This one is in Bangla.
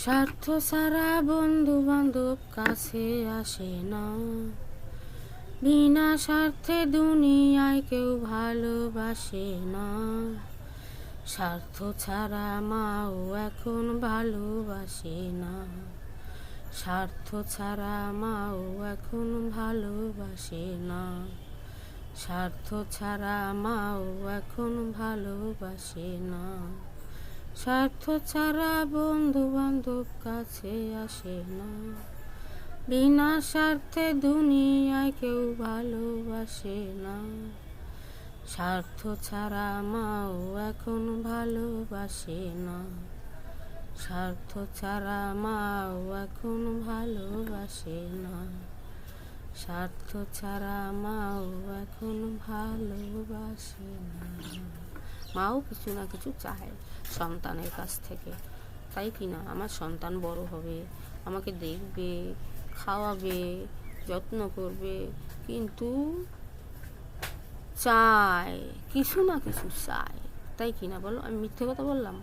স্বার্থ ছাড়া বন্ধু বান্ধব কাছে আসে না, বিনা স্বার্থে দুনিয়ায় কেউ ভালোবাসে না। স্বার্থ ছাড়া মাও এখন ভালোবাসে না, স্বার্থ ছাড়া মাও এখন ভালোবাসে না, স্বার্থ ছাড়া মাও এখন ভালোবাসে না। স্বার্থ ছাড়া বন্ধু বান্ধব কাছে আসে না, বিনা স্বার্থে দুনিয়ায় কেউ ভালোবাসে না। স্বার্থ ছাড়া মাও এখন ভালোবাসে না, স্বার্থ ছাড়া মাও এখন ভালোবাসে না, স্বার্থ ছাড়া মাও এখন ভালোবাসে না। মাও কিছু না কিছু চায় সন্তানের কাছ থেকে, তাই কি না? আমার সন্তান বড় হবে, আমাকে দেখবে, খাওয়াবে, যত্ন করবে, কিন্তু চায়, কিছু না কিছু চায়, তাই কি না বলো? আমি মিথ্যে কথা বললাম?